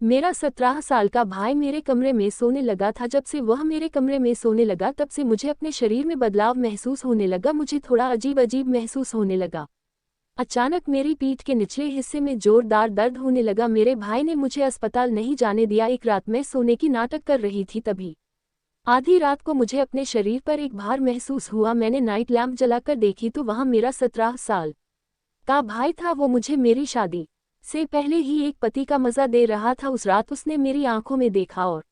मेरा 17 साल का भाई मेरे कमरे में सोने लगा था। जब से वह मेरे कमरे में सोने लगा तब से मुझे अपने शरीर में बदलाव महसूस होने लगा। मुझे थोड़ा अजीब अजीब महसूस होने लगा। अचानक मेरी पीठ के निचले हिस्से में जोरदार दर्द होने लगा। मेरे भाई ने मुझे अस्पताल नहीं जाने दिया। एक रात मैं सोने की नाटक कर रही थी, तभी आधी रात को मुझे अपने शरीर पर एक भार महसूस हुआ। मैंने नाइट लैम्प जलाकर देखी तो वहां मेरा 17 साल का भाई था। वो मुझे मेरी शादी से पहले ही एक पति का मजा दे रहा था। उस रात उसने मेरी आंखों में देखा और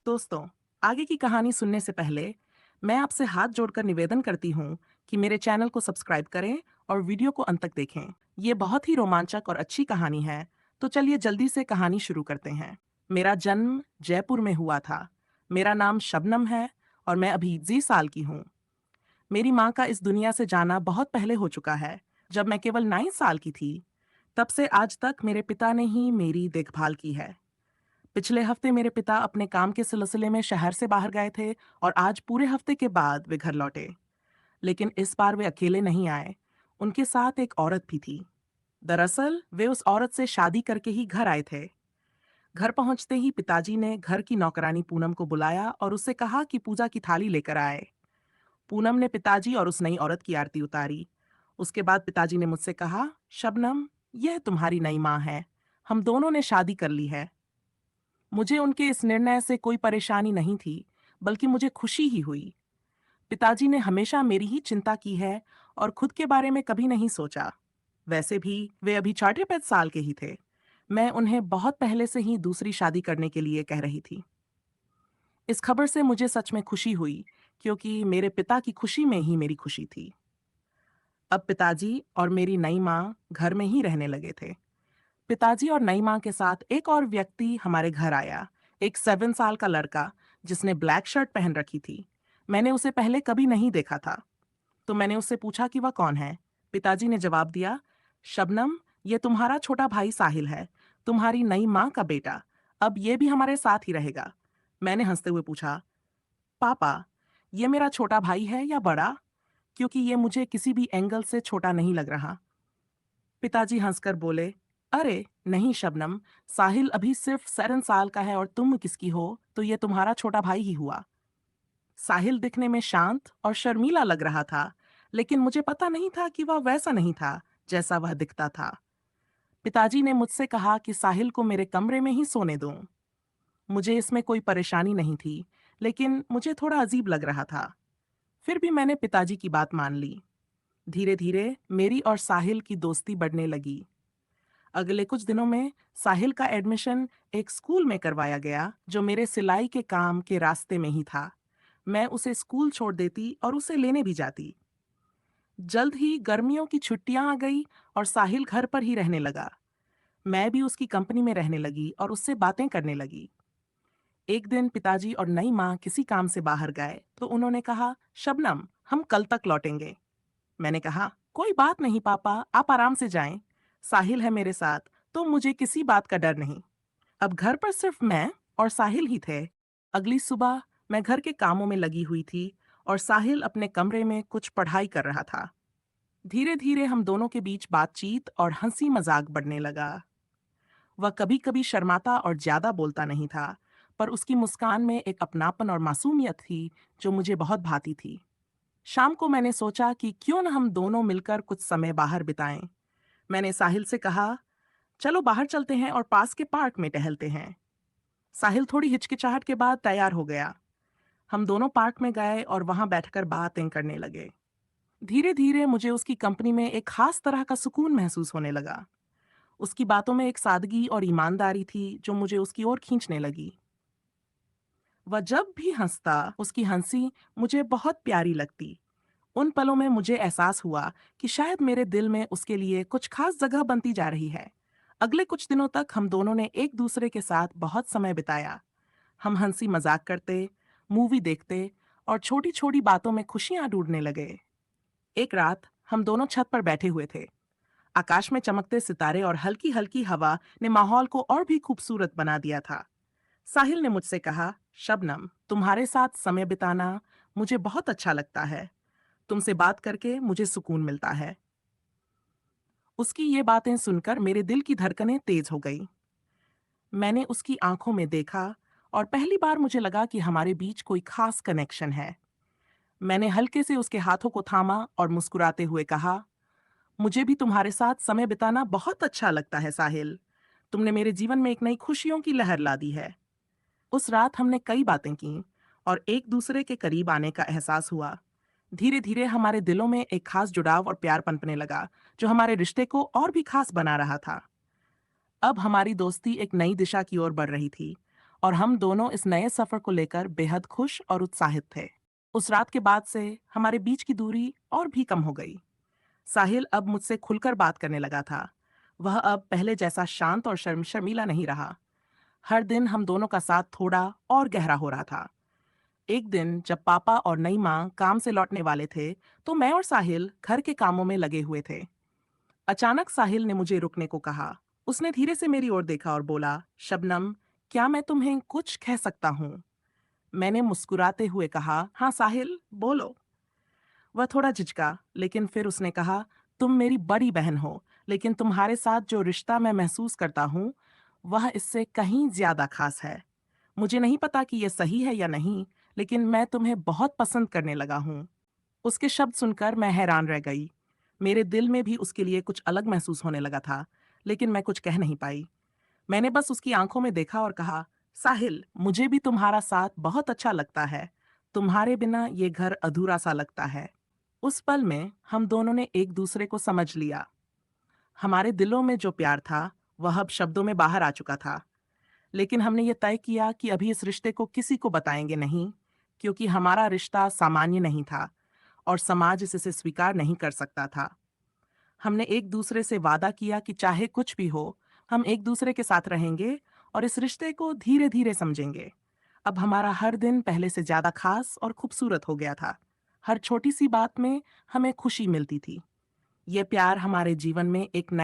दोस्तों, आगे की कहानी सुनने से पहले मैं आपसे हाथ जोड़कर निवेदन करती हूँ कि मेरे चैनल को सब्सक्राइब करें और वीडियो को अंत तक देखें। ये बहुत ही रोमांचक और अच्छी कहानी है, तो चलिए जल्दी से कहानी शुरू करते हैं। मेरा जन्म जयपुर में हुआ था। मेरा नाम शबनम है और मैं अभी 20 साल की हूँ। मेरी माँ का इस दुनिया से जाना बहुत पहले हो चुका है, जब मैं केवल 9 साल की थी। तब से आज तक मेरे पिता ने ही मेरी देखभाल की है। पिछले हफ्ते मेरे पिता अपने काम के सिलसिले में शहर से बाहर गए थे और आज पूरे हफ्ते के बाद वे घर लौटे। लेकिन इस बार वे अकेले नहीं आए, उनके साथ एक औरत भी थी। दरअसल वे उस औरत से शादी करके ही घर आए थे। घर पहुंचते ही पिताजी ने घर की नौकरानी पूनम को बुलाया और उससे कहा कि पूजा की थाली लेकर आए। पूनम ने पिताजी और उस नई औरत की आरती उतारी। उसके बाद पिताजी ने मुझसे कहा, शबनम, यह तुम्हारी नई माँ है। हम दोनों ने शादी कर ली है। मुझे उनके इस निर्णय से कोई परेशानी नहीं थी, बल्कि मुझे खुशी ही हुई। पिताजी ने हमेशा मेरी ही चिंता की है और खुद के बारे में कभी नहीं सोचा। वैसे भी वे अभी 4-5 साल के ही थे। मैं उन्हें बहुत पहले से ही दूसरी शादी करने के लिए कह रही थी। इस खबर से मुझे सच में खुशी हुई, क्योंकि मेरे पिता की खुशी में ही मेरी खुशी थी। अब पिताजी और मेरी नई माँ घर में ही रहने लगे थे। पिताजी और नई माँ के साथ एक और व्यक्ति हमारे घर आया, एक 7 साल का लड़का जिसने ब्लैक शर्ट पहन रखी थी। मैंने उसे पहले कभी नहीं देखा था, तो मैंने उससे पूछा कि वह कौन है। पिताजी ने जवाब दिया, शबनम, ये तुम्हारा छोटा भाई साहिल है, तुम्हारी नई माँ का बेटा। अब ये भी हमारे साथ ही रहेगा। मैंने हंसते हुए पूछा, पापा, ये मेरा छोटा भाई है या बड़ा? क्योंकि ये मुझे किसी भी एंगल से छोटा नहीं लग रहा। पिताजी हंसकर बोले, अरे नहीं शबनम, साहिल अभी सिर्फ 7 साल का है और तुम किसकी हो, तो ये तुम्हारा छोटा भाई ही हुआ। साहिल दिखने में शांत और शर्मीला लग रहा था, लेकिन मुझे पता नहीं था कि वह वैसा नहीं था जैसा वह दिखता था। पिताजी ने मुझसे कहा कि साहिल को मेरे कमरे में ही सोने दूं। मुझे इसमें कोई परेशानी नहीं थी, लेकिन मुझे थोड़ा अजीब लग रहा था। फिर भी मैंने पिताजी की बात मान ली। धीरे धीरे मेरी और साहिल की दोस्ती बढ़ने लगी। अगले कुछ दिनों में साहिल का एडमिशन एक स्कूल में करवाया गया, जो मेरे सिलाई के काम के रास्ते में ही था। मैं उसे स्कूल छोड़ देती और उसे लेने भी जाती। जल्द ही गर्मियों की छुट्टियां आ गई और साहिल घर पर ही रहने लगा। मैं भी उसकी कंपनी में रहने लगी और उससे बातें करने लगी। एक दिन पिताजी और नई माँ किसी काम से बाहर गए तो उन्होंने कहा, शबनम, हम कल तक लौटेंगे। मैंने कहा, कोई बात नहीं पापा, आप आराम से जाएं। साहिल है मेरे साथ, तो मुझे किसी बात का डर नहीं। अब घर पर सिर्फ मैं और साहिल ही थे। अगली सुबह मैं घर के कामों में लगी हुई थी और साहिल अपने कमरे में कुछ पढ़ाई कर रहा था। धीरे धीरे हम दोनों के बीच बातचीत और हंसी मजाक बढ़ने लगा। वह कभी कभी शर्माता और ज्यादा बोलता नहीं था, पर उसकी मुस्कान में एक अपनापन और मासूमियत थी जो मुझे बहुत भाती थी। शाम को मैंने सोचा कि क्यों न हम दोनों मिलकर कुछ समय बाहर बिताएं। मैंने साहिल से कहा, चलो बाहर चलते हैं और पास के पार्क में टहलते हैं। साहिल थोड़ी हिचकिचाहट के बाद तैयार हो गया। हम दोनों पार्क में गए और वहां बैठकर बातें करने लगे। धीरे धीरे मुझे उसकी कंपनी में एक खास तरह का सुकून महसूस होने लगा। उसकी बातों में एक सादगी और ईमानदारी थी जो मुझे उसकी ओर खींचने लगी। वह जब भी हंसता, उसकी हंसी मुझे बहुत प्यारी लगती। उन पलों में मुझे एहसास हुआ कि शायद मेरे दिल में उसके लिए कुछ खास जगह बनती जा रही है। अगले कुछ दिनों तक हम दोनों ने एक दूसरे के साथ बहुत समय बिताया। हम हंसी मजाक करते, मूवी देखते और छोटी छोटी बातों में खुशियां ढूंढने लगे। एक रात हम दोनों छत पर बैठे हुए थे। आकाश में चमकते सितारे और हल्की हल्की हवा ने माहौल को और भी खूबसूरत बना दिया था। साहिल ने मुझसे कहा, शबनम, तुम्हारे साथ समय बिताना मुझे बहुत अच्छा लगता है। तुमसे बात करके मुझे सुकून मिलता है। उसकी ये बातें सुनकर मेरे दिल की धड़कनें तेज हो गई। मैंने उसकी आंखों में देखा और पहली बार मुझे लगा कि हमारे बीच कोई खास कनेक्शन है। मैंने हल्के से उसके हाथों को थामा और मुस्कुराते हुए कहा, मुझे भी तुम्हारे साथ समय बिताना बहुत अच्छा लगता है साहिल। तुमने मेरे जीवन में एक नई खुशियों की लहर ला दी है। उस रात हमने कई बातें की और एक दूसरे के करीब आने का एहसास हुआ। धीरे धीरे हमारे दिलों में एक खास जुड़ाव और प्यार पनपने लगा, जो हमारे रिश्ते को और भी खास बना रहा था। अब हमारी दोस्ती एक नई दिशा की ओर बढ़ रही थी और हम दोनों इस नए सफर को लेकर बेहद खुश और उत्साहित थे। उस रात के बाद से हमारे बीच की दूरी और भी कम हो गई। साहिल अब मुझसे खुलकर बात करने लगा था। वह अब पहले जैसा शांत और शर्मीला नहीं रहा। हर दिन हम दोनों का साथ थोड़ा और गहरा हो रहा था। एक दिन जब पापा और नई माँ काम से लौटने वाले थे, तो मैं और साहिल घर के कामों में लगे हुए थे। अचानक साहिल ने मुझे रुकने को कहा। उसने धीरे से मेरी ओर देखा और बोला, शबनम, क्या मैं तुम्हें कुछ कह सकता हूँ? मैंने मुस्कुराते हुए कहा, हाँ साहिल, बोलो। वह थोड़ा झिझका, लेकिन फिर उसने कहा, तुम मेरी बड़ी बहन हो, लेकिन तुम्हारे साथ जो रिश्ता मैं महसूस करता हूँ, वह इससे कहीं ज्यादा खास है। मुझे नहीं पता कि यह सही है या नहीं, लेकिन मैं तुम्हें बहुत पसंद करने लगा हूँ। उसके शब्द सुनकर मैं हैरान रह गई। मेरे दिल में भी उसके लिए कुछ अलग महसूस होने लगा था, लेकिन मैं कुछ कह नहीं पाई। मैंने बस उसकी आंखों में देखा और कहा, साहिल, मुझे भी तुम्हारा साथ बहुत अच्छा लगता है। तुम्हारे बिना ये घर अधूरा सा लगता है। उस पल में हम दोनों ने एक दूसरे को समझ लिया। हमारे दिलों में जो प्यार था, वह अब शब्दों में बाहर आ चुका था। लेकिन हमने ये तय किया कि अभी इस रिश्ते को किसी को बताएंगे नहीं, क्योंकि हमारा रिश्ता सामान्य नहीं था और समाज इसे स्वीकार नहीं कर सकता था। हमने एक दूसरे से वादा किया कि चाहे कुछ भी हो, हम एक दूसरे के साथ रहेंगे और इस रिश्ते को धीरे धीरे समझेंगे। अब हमारा हर दिन पहले से ज्यादा खास और खूबसूरत हो गया था। हर छोटी सी बात में हमें खुशी मिलती थी। ये प्यार हमारे जीवन में एक नए